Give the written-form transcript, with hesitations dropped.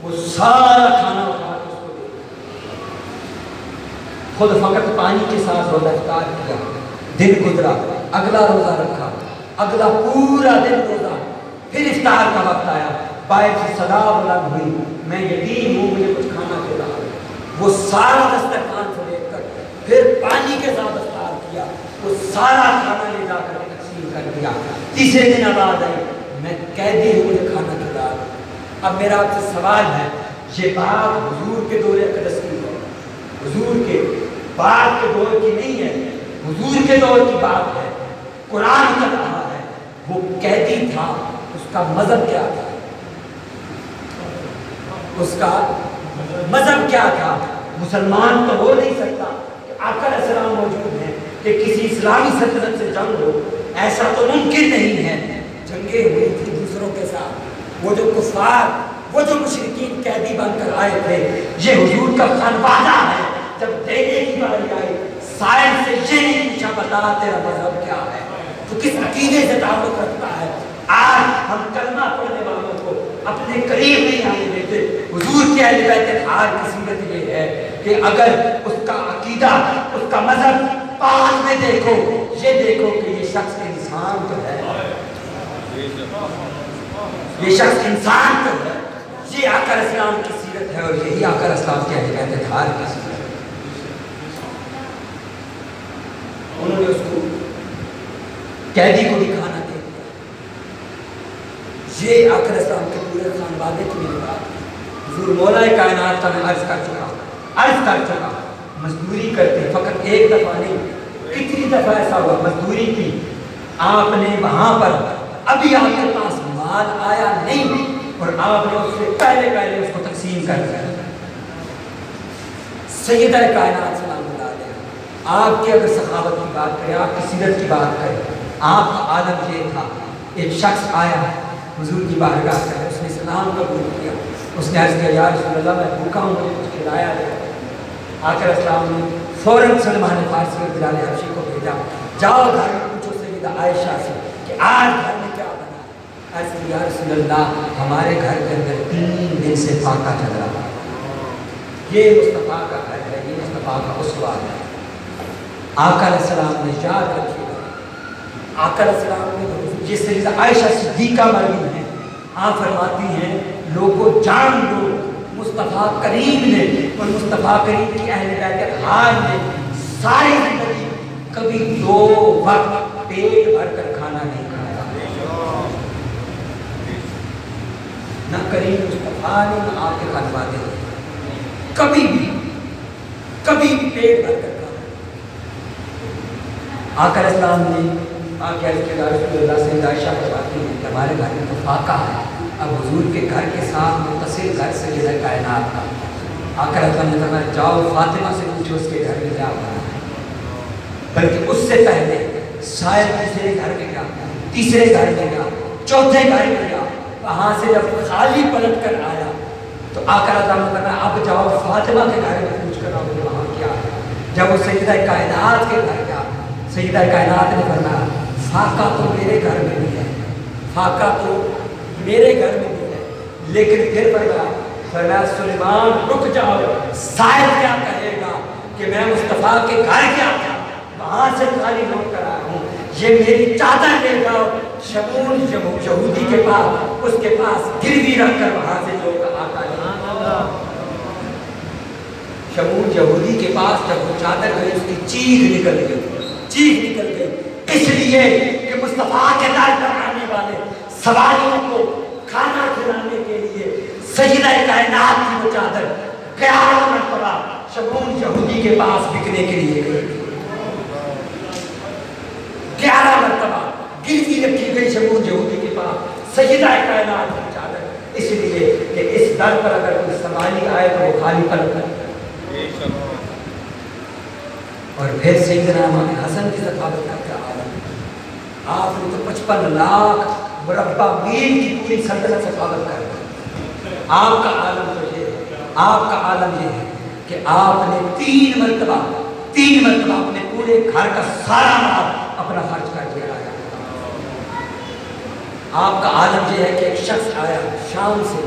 وہ سارا کھانا اٹھا کے اس کو دے خود فقط پانی کے ساتھ روزہ افطار کیا، دن گزرا، اگلا روزہ رکھا، اگلا پورا دن روزہ، پھر افطار کا وقت آیا، باہر سے صدا بلند ہوئی، میں یتیم ہوں مجھے کچھ کھانا کھلا، وہ سارا دسترخوان سے لے کر پھر پانی کے ساتھ افطار کیا، وہ سارا کھانا لے جا کر تقسیم کر دیا۔ تیسرے دن آواز آئی میں قیدی ہوں مجھے کھانا کھلا۔ اب میرا آپ سے سوال ہے، یہ بات حضور کے دور اقدس کی ہے، حضور کے بعد کے دور کی نہیں ہے، حضور کے دور کی بات ہے، قرآن کا کہا ہے، وہ قیدی تھا، اس کا مذہب کیا تھا؟ اس کا مذہب کیا تھا؟ مسلمان تو ہو نہیں سکتا کہ آقا علیہ السلام موجود ہیں کہ کسی اسلامی سلطنت سے جنگ ہو، ایسا تو ممکن نہیں ہے۔ جنگیں ہوئی تھی دوسروں کے ساتھ، وہ جو کفار، وہ جو مشرکین قیدی بن کر آئے تھے، یہ حضور کا خانوادہ ہے۔ جب دینے کی باری آئی سائل سے یہ نہیں پوچھا بتا تیرا مذہب کیا ہے، تو کس عقیدے سے تعلق رکھتا ہے۔ آج ہم کلمہ پڑھنے والوں کو اپنے قریب نہیں آنے دیتے۔ حضور کے اہل بیت اطہار کی سیرت یہ ہے کہ اگر اس کا عقیدہ، اس کا مذہب پاس میں دیکھو، یہ دیکھو کہ یہ شخص انسان تو ہے، یہ شخص انسان تو ہے۔ یہ آقا علیہ السلام کی سیرت ہے اور یہی آقا علیہ السلام کے اہل بیت اطہار کی سیرت ہے۔ انہوں نے اس کو قیدی کو بھی کھانا دے دیا۔ یہ آقا علیہ السلام کے پورے خانوادے کی میری بات ہے۔ حضور مولا کائنات کا میں عرض کر چکا مزدوری کرتے فقط ایک دفعہ نہیں، کتنی دفعہ ایسا ہوا مزدوری کی، آپ نے وہاں پر ابھی آپ کے پاس مال آیا نہیں اور آپ نے اس سے پہلے اس کو تقسیم کر دیا۔ سیدہ کائنات سلام اللہ علیہ، آپ کی اگر سخاوت کی بات کریں، آپ کی سیرت کی بات کریں، آپ کا عالم یہ تھا، ایک شخص آیا حضور کی بارگاہ سے، اس نے اسلام قبول کیا، اس نے عرض کیا یا رسول اللہ میں بھوکا ہوں مجھے کچھ کھلایا جائے۔ آقا علیہ السلام نے فوراً سلمان فارسی اور بلال حبشی کو بھیجا، جاؤ گھر میں پوچھو سیدہ عائشہ سے کہ آج گھر میں کیا بنا۔ عرض کیا یا رسول اللہ ہمارے گھر کے اندر 3 دن سے فاقہ چل رہا ہے، یہ مصطفیٰ کا گھر ہے، یہ مصطفیٰ کا اسوہ ہے۔ آقا علیہ السلام نے یاد رکھیے، آقا علیہ السلام نے جس سیدہ عائشہ صدیقہ مرضی ہیں، آپ فرماتی ہیں لوگوں جان لو مصطفیٰ کریم نے اور مصطفیٰ کریم کی اہل بیت اطہار نے ساری زندگی کبھی 2 وقت پیٹ بھر کر کھانا نہیں کھایا، نہ کریم مصطفیٰ نے نہ آپ کے خانوادے نے کبھی بھی پیٹ بھر کر کھانا۔ آقا علیہ السلام نے آقا رسول اللہ سے عائشہ فرماتی ہیں کہ ہمارے گھر میں تو فاقہ ہے، اب حضور کے گھر کے ساتھ متصل گھر سیدہ کائنات کا۔ آقا علیہ السلام نے فرمایا جاؤ فاطمہ سے پوچھو اس کے گھر میں کیا بنا ہے، بلکہ اس سے پہلے شاید دوسرے گھر میں گیا، تیسرے گھر میں گیا، چوتھے گھر میں گیا، وہاں سے جب خالی پلٹ کر آیا تو آقا علیہ السلام نے فرمایا اب جاؤ فاطمہ کے گھر میں پوچھ کر آؤ وہاں کیا ہے۔ جب وہ سیدہ کائنات کے گھر گیا، سیدہ کائنات نے فرمایا فاقہ تو میرے گھر میں بھی ہے، فاقہ تو میرے گھر میں بھی ہے، لیکن پھر فرمایا سلیمان رک جاؤ، سائل کیا کہے گا کہ میں مصطفیٰ کے گھر گیا تھا، وہاں سے خالی لوٹ کر آیا ہوں، یہ میری چادر لے جاؤ شمون یہودی کے پاس، اس کے پاس گروی رکھ کر وہاں سے جو آتا ہے۔ شمون یہودی کے پاس جب وہ چادر گئی اس کی چیخ نکل گئی، اس لیے کہ مصطفیٰ کے در پر آنے والے سواریوں کو کھانا کھلانے کے لیے سیدہ کائنات کی وہ چادر 11 مرتبہ شمون یہودی کے پاس بکنے کے لیے گئی، 11 مرتبہ گروی رکھی گئی شمون یہودی کے پاس سیدہ کائنات کی چادر، اس لیے کہ اس در پر اگر کوئی سواری آئے تو وہ خالی پلٹ کر۔ اور پھر سیدنا امام حسن کی سخاوت کا کیا عالم، آپ نے تو 55 لاکھ مربع میل کی پوری سلطنت سخاوت کر دی۔ آپ کا عالم تو یہ ہے، آپ کا عالم یہ ہے کہ آپ نے 3 مرتبہ اپنے پورے گھر کا سارا مال اپنا خرچ کر دیا۔ آپ کا عالم یہ ہے کہ ایک شخص آیا شام سے،